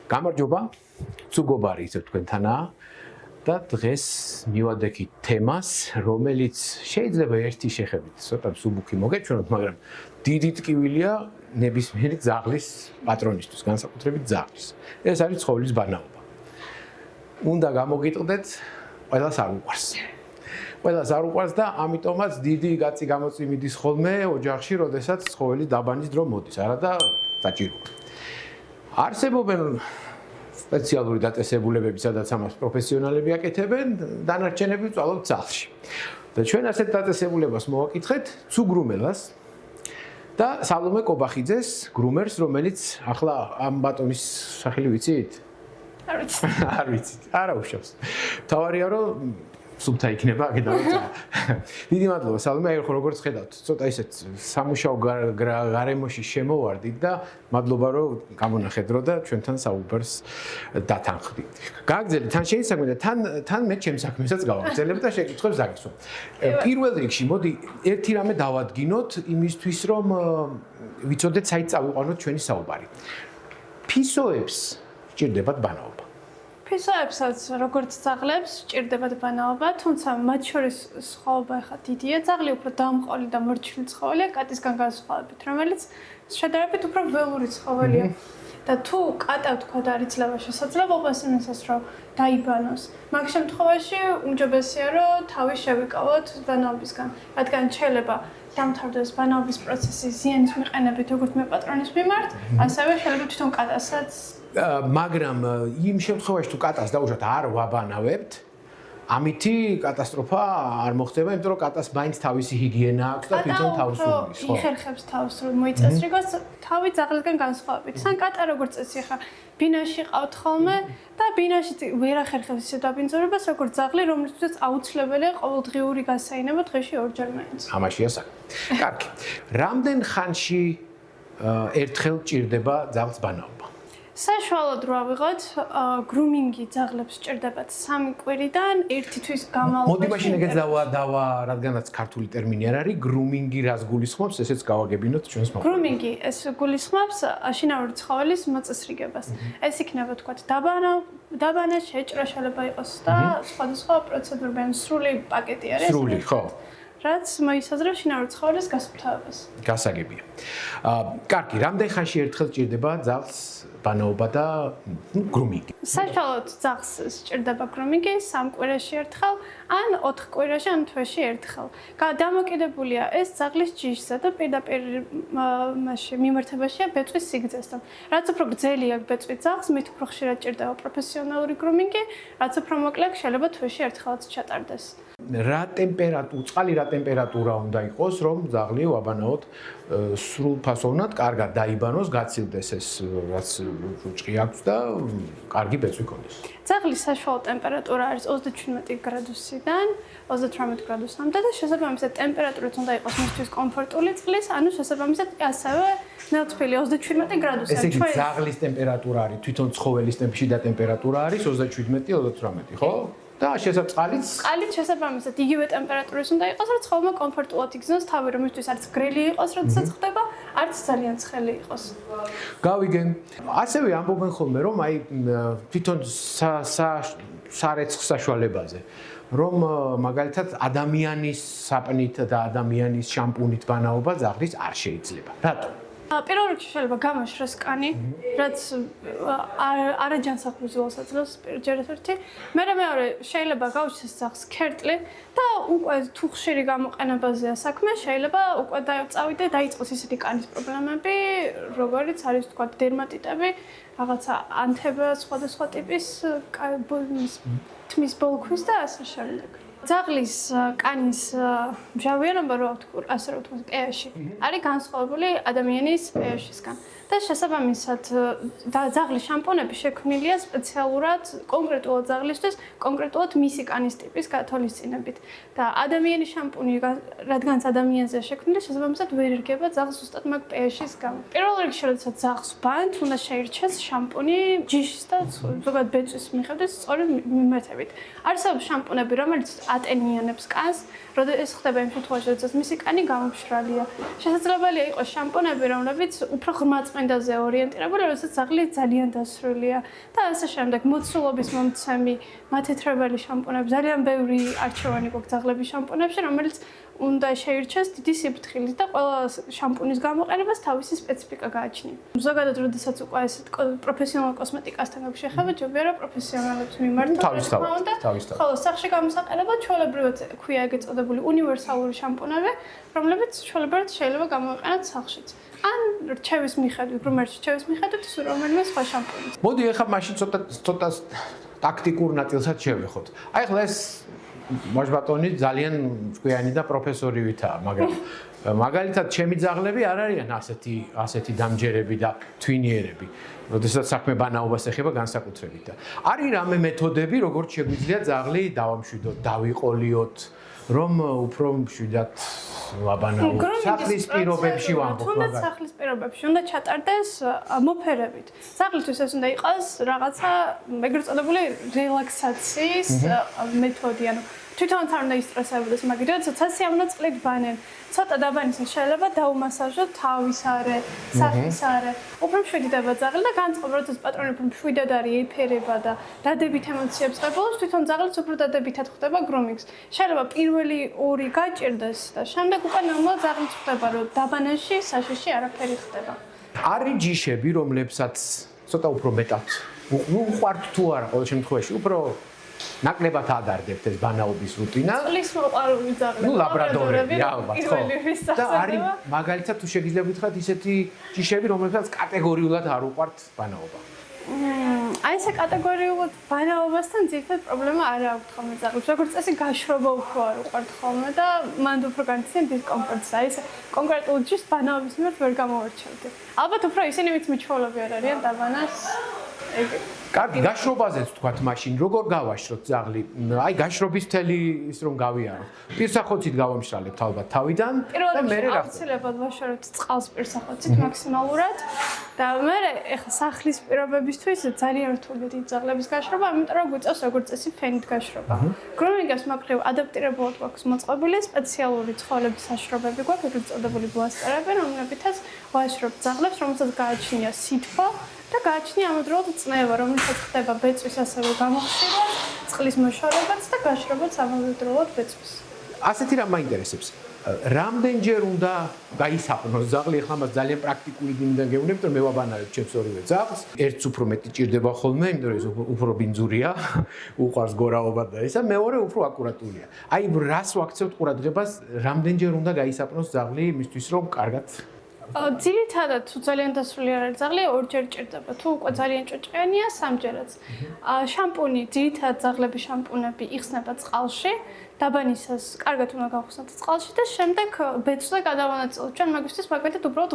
გამარჯობა, ცუგობარი ისე თქვენთანაა და დღეს მივადექით თემას, რომელიც შეიძლება ერთი შეხედვით ცოტა მსუბუქი მოგეჩვენოთ, მაგრამ დიდი ტკივილია ნებისმიერი ძაღლის პატრონისთვის, განსაკუთრებით ძაღლის. ეს არის ცხოველის ბანაობა. უნდა გამოგიტყდეთ, ყველას არ უყვარს. ყველას არ უყვარს და ამიტომაც დიდი გაწი გამოწვი მიდის ხოლმე ოჯახში, როდესაც ცხოველის დაბანის დრო მოდის, არა და საჭიროა. არსებობენ სპეციალური დაწესებულებები, სადაც ამას პროფესიონალები აკეთებენ, დანარჩენები ვწვალობთ სახლში. და ჩვენ ასეთ დაწესებულებას მოვაკითხეთ ცუგრუმელას და სალომე კობახიძეს, გრუმერს, რომელიც ახლა ამ ბატონის სახელი ვიცით? არ ვიცით. არა უშავს. თავარია რომ სუბთა იქნება აქედან როცა. დიდი მადლობა სალომე, აი როგორც ხედავთ, ცოტა ისეთ სამუშაო გარემოში შემოვარდით და მადლობა რომ გამონახეთ დრო და ჩვენთან საუბარს დათანხმდით. გააგრძელეთ თან შენი საქმე და თან მე ჩემს საქმესაც გავაგრძელებ და შეკითხვებს დაგისვამ. პირველ რიგში მოდი ერთი რამე დავადგინოთ იმისთვის რომ ვიცოდეთ საით წავიყვანოთ ჩვენი საუბარი. ფისოებს სჭირდებათ ბანაობა. ფისოებსაც როგორც ძაღლებს სჭირდებათ ბანაობა, თუმცა მათ შორის სხვაობა ხა დიდია. ძაღლი უფრო დამყოლი და მორჩილი ცხოველია, კატისგან განსხვავებით, რომელიც შედარებით უფრო ველური ცხოველია. და თუ კატა თქვა და არ იძლევა შესაძლებლობას იმისას, რომ დაიბანოს, მაგ შემთხვევაში უმჯობესია, რომ თავი შევიკავოთ ბანაობისგან, რადგან შეიძლება დამთავრდეს ბანაობის პროცესი ზიანის მიყენებით, როგორც მე პატრონის მიმართ, ასევე შეიძლება თვითონ კატასაც მაგრამ იმ შემთხვევაში თუ კატას დაუშვათ არ ვაბანავებთ, ამითი კატასტროფა არ მოხდება, იმიტომ რომ კატას მაინც თავისი ჰიგიენა აქვს და თვითონ თავს უვლის, ხო? იხერხებს თავს, რომ მოიწესრიგოს თავი ძაღლისგან განსხვავებით. სან კატა როგორც წესი ხა ბინაში ყავთ ხოლმე და ბინაში ვერ ახერხებს ისე დაბინძურებას, როგორც ძაღლი, რომლითაც აუცილებელია ყოველდღიური გასაინებო დღეში ორჯერ მაინც. ამაშია საქმე. კარგი. რამდენ ხანში ერთხელ ჭირდება ძაღლს ბანაობა? საშუალოდ რო ავიღოთ, გრუმინგი ძაღლებს სჭირდებათ 3 კვირიდან 1 თვის განმავლობაში. მოდი მაშინ ეგეც დავა, რადგანაც ქართული ტერმინი არ არის, გრუმინგი რას გულისხმობს, ესეც გავაგებინოთ ჩვენს მოყოლში. გრუმინგი ეს გულისხმობს შინაური ცხოველის მოწესრიგებას. ეს იქნება თქვათ დაბანა, შეჭრა შეიძლება იყოს და სხვადასხვა პროცედურები, სრული პაკეტი არის. სრული, ხო. რაც მოისაზრებს შინაური ცხოველის გასუფთავებას. გასაგებია. კარგი, რამდენ ხანში ერთხელ ჭირდება ძაღლს ბანაობა და გრუმინგი? საშუალოდ ძაღლს სჭირდება გრუმინგი 3 კვირაში ერთხელ, ან 4 კვირაში, ან თვეში ერთხელ. დამოკიდებულია ეს ძაღლის ჯიშზე და პირდაპირ მიმართებაშია ბეწვის სიგრძესთან. რაც უფრო გრძელი აქვს ბეწვი ძაღლს, მით უფრო ხშირად ჭირდება პროფესიონალური გრუმინგი, რაც უფრო მოკლე შეიძლება თვეში ერთხელაც ჩატარდეს. წყალი რა ტემპერატურა უნდა იყოს, რომ ძაღლი ვაბანაოთ სრულფასოვნად, კარგად დაიბანოს, გაცილდეს ეს რაც ჭუჭყი აქვს და კარგი ბეწვი ქონდეს. ძაღლის საშუალო ტემპერატურა არის 37 გრადუსიდან 38 გრადუსამდე და შესაბამისად ტემპერატურაც უნდა იყოს მისთვის კომფორტული წყლის, ანუ შესაბამისად ასევე ნელთბილი 37 გრადუსი. ესე იგი ძაღლის ტემპერატურა არის თვითონ ცხოველის შიდა ტემპერატურა არის 37-38, ხო? და წყალიც შესაბამისად იგივე ტემპერატურის უნდა იყოს, რომ ცხოველმა კომფორტულად იგრძნოს თავი, რომ მისთვის არც გრილი იყოს, როდესაც ხდება, არც ძალიან ცხელი იყოს. გავიგენ. ასევე ამბობენ ხოლმე, რომ აი თვითონ სარეცხ საშუალებაზე, რომ მაგალითად ადამიანის საპნით და ადამიანის შამპუნით ბანაობა ძაღლის არ შეიძლება. რატომ? პირველ რიგში შეიძლება გამოშრეს კანი, რაც არაჯანსაღ ვიზუალს აძლევს ერთ-ერთი. მეორე შეიძლება გაუჩნდეს ძაღლს ქერტლი და უკვე თუ ხშირი გამოყენებაზეა საქმე, შეიძლება უკვე დაიწყოს ისეთი კანის პრობლემები, როგორიც არის თქვა დერმატიტები, რაღაცა ანთება სხვადასხვა ტიპის თმის ბოლქვის და ასე შემდეგ. ძაღლის კანის მჟავიანობა, ასე რომ ვთქვათ, pH-ში არის განსხვავებული ადამიანის pH-ისგან. და შესაბამისად ძაღლის შამპუნები შექმნილია სპეციალურად კონკრეტულად ძაღლისთვის, კონკრეტულად მისი კანის ტიპის გათვალისწინებით. და ადამიანის შამპუნი, რადგანაც ადამიანზეა შექმნილი, შესაბამისად ვერ ირგება ძაღლს ზუსტად მაგ pH-ის გამო. პირველ რიგში, როდესაც ძაღლს ბანთ, უნდა შეირჩეს შამპუნი ჯიშის და ზოგადად ბეწვის მიხედვით სწორი მიმართებით. არსებობს შამპუნები, რომელიც ატენიანებს კანს, ეს ხდება იმ შემთხვევაში, როდესაც მისი კანი გამომშრალია. შესაძლებელია იყოს შამპუნები, რომლებიც უფრო ღრმაწ წმინდაზე ორიენტირებული, როდესაც ძაღლი ძალიან დასრულია და ასე შემდეგ. მოცულობის მომცემი, მათეთრებელი შამპუნები, ძალიან ბევრი არჩევანი გვაქვს ძაღლების შამპუნებში, რომელიც უნდა შეირჩეს დიდი სიფრთხილით და ყველა შამპუნის გამოყენებას თავისი სპეციფიკა გააჩნია. ზოგადად, როდესაც უკვე ეს პროფესიონალ კოსმეტიკასთან შეხება, ჯობია რომ პროფესიონალებს მიმართოთ. თავისთავად. ხოლო სახში გამოსაყენებლად ჩვეულებრივად ქვია ეგ ეწოდებული უნივერსალური შამპუნები, რომლებიც ჩვეულებრივად შეიძლება გამოიყენოთ სახლშიც. ან რჩევის მიხედვით, რომელი რჩევის მიხედვით სულ რომელიმე სხვა შამპუნი. მოდი ახლა მაშინ ცოტა ტაქტიკურ ნაწილსაც შევეხოთ. აი ახლა ეს მოშბატონი ძალიან მწვიანი და პროფესორივითაა, მაგრამ მაგალითად ჩემი ძაღლები არ არიან ასეთი დამჯერები და თვინიერები, როდესაც საქმე ბანაობას ეხება განსაკუთრებით და არის რამე მეთოდები, როგორც შეგვიძლია ძაღლი დავამშვიდოთ, დავიყოლიოთ, რომ უფრო მშვიდად ვაბანაოთ. სახლის პირობებში ვამბობ, თუნდაც სახლის პირობებში უნდა ჩატარდეს მოფერებით. ძაღლისთვის ეს უნდა იყოს რაღაცა ეგრეთ წოდებული რელაქსაციის მეთოდი, ანუ თვითონაც არ უნდა ისტრესებოდეს, მაგრამ როდესაც სიამოვნო წყლით ბანენ, ცოტა დაბანისას შეიძლება დაუმასაჟოთ თავის არე, სახის არე. უფრო მშვიდდება ძაღლი და განწყობა, როდესაც პატრონი უფრო მშვიდად არის, ეიფერება და დადებით ემოციებს ხედავს, თვითონ ძაღლიც უფრო დადებითად ხდება გრომინგს. შეიძლება პირველი ორი გაჭირდეს და შემდეგ უკვე ნორმალ ძაღლიც ხდება, რომ დაბანაში, საშიში არაფერი ხდება. არის ჯიშები, რომლებსაც ცოტა უფრო მეტად უყვართ თუ არა, ყოველ შემთხვევაში უფრო ნაკლებად ადარდებთ ეს ბანაობის რუტინა. წყლის მოყვარული ძაღლები, ლაბრადორები, ალბათ, ხო. და არის მაგალითად თუ შეგიძლია გითხრათ ისეთი ჯიშები, რომლებსაც კატეგორიულად არ უყვართ ბანაობა. აი ესე კატეგორიულად ბანაობასთან ძირითადად პრობლემა არ აქვს ხოლმე ძაღლებს. როგორც წესი გაშრობა უფრო არ უყვართ ხოლმე და მანდ უფრო განიცდიან დისკომფორტს. აი ესე კონკრეტულ ჯიშს ბანაობის მიმართ ვერ გამოვარჩევდი. ალბათ უფრო ისინი ვინც მიჩვეულები არ არიან დაბანას კარგი, გაშრობაზეც თქვათ მაშინ, როგორ გავაშროთ ძაღლი? აი გაშრობის მთელი ის რომ გავიარო. პირსახოცით გავამშრალებთ ალბათ თავიდან და მე რა აუცილებლად ვაშორებთ წყალს პირსახოცით მაქსიმალურად და მე ეხლა სახლის პირობებისთვის ძალიან რთულია დიდი ძაღლების გაშრობა, ამიტომ რომ გვიწევს როგორც წესი ფენით გაშრობა. გრომინგას მაგრივ ადაპტირებულად გვაქვს მოწყობილი სპეციალური ცხოველების საშრობები გვაქვს, ეგრეთ წოდებული ბლასტერები, რომლებითაც ვაშრობთ ძაღლებს, რომელსაც გააჩნია სითბო და გააჩნია ამავდროულად წნევა, რომელსაც ხდება ბეწვის ასევე გამოხშირვა, წყლის მოშორებაც და გაშრობაც ამავდროულად ბეწვის. ასეთი რამ მაინტერესებს. რამდენჯერ უნდა გაისაყნოს ძაღლი? ახლა მას ძალიან პრაქტიკული დინიდან გეუბნებით, რომ მე ვაბანავებ ჩემს ორივე ძაღლს. ერთს უფრო მეტი ჭირდება ხოლმე, იმიტომ რომ ის უფრო ბინძურია, უყვარს გორაობა და ისა, მეორე უფრო აკურატულია. აი რას ვაქცევთ ყურადღებას, რამდენჯერ უნდა გაისაყნოს ძაღლი იმისთვის, რომ კარგად ძირითადად თუ ძალიან დასრული არ არის ძაღლი, ორჯერ ჭირდება. თუ უკვე ძალიან ჭოჭყიანია, სამჯერაც. შამპუნი, ძირითადად ძაღლების შამპუნები იხსნება წყალში. დაბანისას კარგად უნდა გავხსნათ წყალში და შემდეგ ბეწვზე გადავანაწილოთ. ჩვენ მაგისთვის მაგალითად უბრალოდ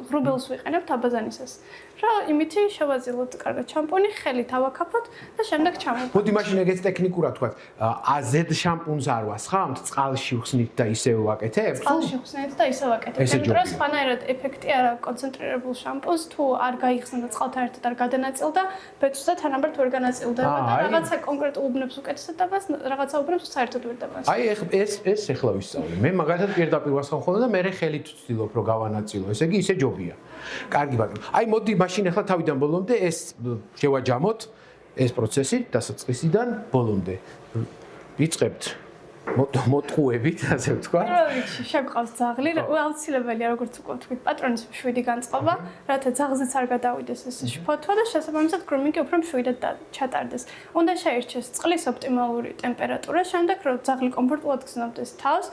ღრუბელს ვიყენებთ აბაზანისას. რა იმითი შევაძილოთ კარგად შამპუნი, ხელით ავაკაფოთ და შემდეგ ჩამოვხსნათ. მოდი მაშინ ეგეც ტექნიკურად თქვათ. აზედ შამპუნს არ ვასხამთ, წყალში ვხსნით და ისევ ვაკეთებთ? წყალში ვხსნით და ისევ ვაკეთებთ. იმიტომ რომ სხვანაირად ეფექტი არ აქვს კონცენტრირებულ შამპუნს, თუ არ გაიხსნა და წყალთან ერთად არ გადანაწილდა, ბეწვზე თანაბრად ვერ განაწილდება და რაღაცა კონკრეტულ უბნებს უკეთესად და რაღაცა უბნებს საერთოდ ვერ აი ეს ეხლა ვისწავლე. მე მაგალითად პირდაპირ ვასხამ ხოლმე და მე ხელით ვცდილობ რომ გავანაწილო. ესე იგი ისე ჯობია. კარგი ბატონო. აი მოდი მაშინ ახლა თავიდან ბოლომდე ეს შევაჯამოთ ეს პროცესი დასაწყისიდან ბოლომდე. ვიწყებთ მოტყუებით, ასე ვთქვა. შეგვყავს ძაღლი, აუცილებელია როგორც უკვე ვთქვით, პატრონის მშვიდი განწყობა, რათა ძაღლზეც არ გადავიდეს ეს შფოთვა და შესაბამისად გრომინგი უფრო მშვიდად ჩატარდეს. უნდა შეირჩეს წყლის ოპტიმალური ტემპერატურა, შემდეგ რომ ძაღლი კომფორტულად გრძნობდეს თავს,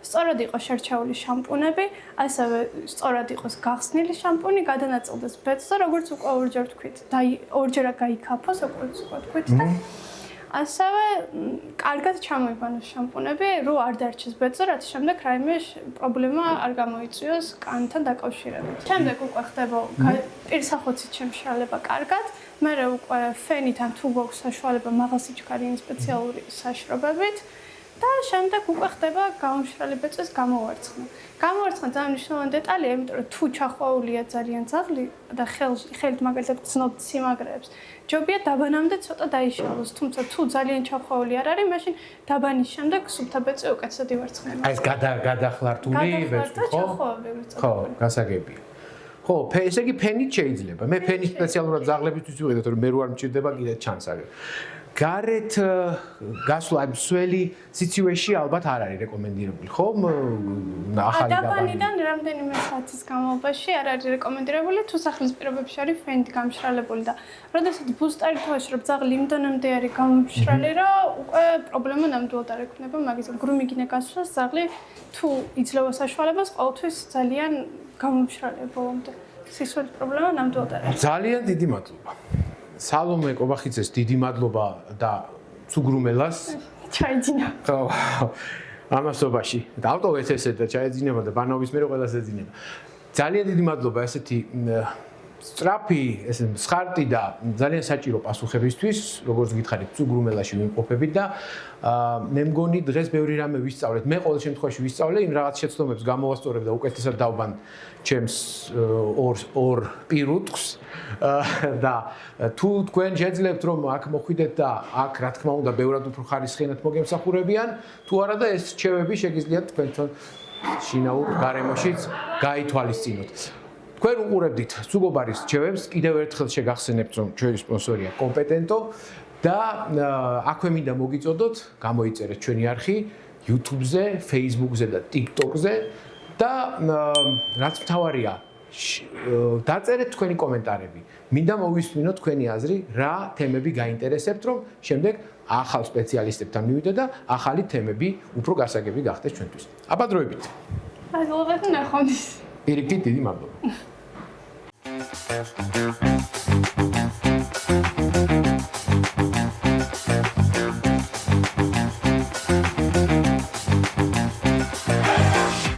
სწორად იყოს შერჩეული შამპუნები, ასევე სწორად იყოს გახსნილი შამპუნი, გადანაწილდეს ბეწვზე, როგორც უკვე ორჯერ ვთქვით, და ორჯერ გაიქაფოს, როგორც უკვე ვთქვით და ასევე კარგად ჩამოიბანოს შამპუნები, რო არ დარჩეს ბეწვი, რაც შემდეგ რაიმე პრობლემა არ გამოიწვიოს კანთან დაკავშირებით. შემდეგ უკვე ხდება პირსახოცით შემშრალება კარგად, მერე უკვე ფენით ან თუ გვაქვს საშუალება მაღალსიჩქარიანი სპეციალური საშრობებით და შემდეგ უკვე ხდება გამომშრალი ბეწვის გამოვარცხნა. გამოვარცხნა ძალიან მნიშვნელოვანი დეტალია, იმიტომ რომ თუ ჩახვაულია ძალიან ძაღლი და ხელით მაგალითად გრძნობთ სიმაგრეებს, ჯობია დაბანამდე ცოტა დაიშალოს, თუმცა თუ ძალიან ჩახვაული არ არის, მაშინ დაბანის შემდეგ სუფთა ბეწვი უკეთესად ივარცხნება. აი ეს გადახლართული ბეწვი, ხო? ხო, გასაგებია. ხო, ესე იგი ფენით შეიძლება. მე ფენით სპეციალურად ზაღლებისთვის ვიყიდეთ, რომ მე რო არ მჭირდება კიდე ჩანს აგერ. გარეთ გასვლა მსველი სიტუაციაში ალბათ არ არის რეკომენდირებული, ხო? ახალი დაბანიდან რამდენიმე საათის განმავლობაში არ არის რეკომენდირებული, თუ სახლის პირობებში არის ფენით გამშრალებული და როდესაც ბუსტერი თვალში რომ ძაღლი იმ დონემდე არის გამშრალი, რომ უკვე პრობლემა ნამდვილად არ ექნება, მაგისგან გრუმიგინე გასვლას ძაღლი თუ იძლევა საშუალებას, ყოველთვის ძალიან გამომშრალია ბოლომდე. სისხლის პრობლემა ნამდვილად არ არის. ძალიან დიდი მადლობა. სალომე კობახიძეს დიდი მადლობა და ცუგრუმელას ჩაიძინა. ხო. ამასობაში. დავტოვეთ ესე და ჩაეძინება და ბანაობის მერე ყველას ეძინება. ძალიან დიდი მადლობა ესეთი სწრაფი, ესე მსხარტი და ძალიან საჭირო პასუხებისთვის, როგორც გითხარით, ცუგრუმელაში ვიმყოფებით და მე მგონი დღეს ბევრი რამე ვისწავლეთ. მე ყოველ შემთხვევაში ვისწავლე იმ რაღაც შეცდომებს გამოვასწორებ და უკეთესად დავბან ჩემს ორ პირუტყვს და თუ თქვენ შეძლებთ რომ აქ მოხვიდეთ და აქ რა თქმა უნდა ბევრად უფრო ხარისხიანად მოგემსახურებიან, თუ არა და ეს რჩევები შეგიძლიათ თქვენთან შინაურ გარემოშიც გაითვალისწინოთ. თქვენ უყურებდით ცუგობარის რჩევებს, კიდევ ერთხელ შეგახსენებთ რომ ჩვენი სპონსორია კომპეტენტო და აქვე მინდა მოგიწოდოთ, გამოიწერეთ ჩვენი არხი YouTube-ზე, Facebook-ზე და TikTok-ზე და რაც მთავარია, დაწერეთ თქვენი კომენტარები. მინდა მოვისმინოთ თქვენი აზრი, რა თემები გაინტერესებთ, რომ შემდეგ ახალ სპეციალისტებთან მივიდეთ და ახალი თემები უფრო გასაგები გახდეს ჩვენთვის. აბადროებით. მადლობა და ნახვამდის. პირიქით დიდი მადლობა.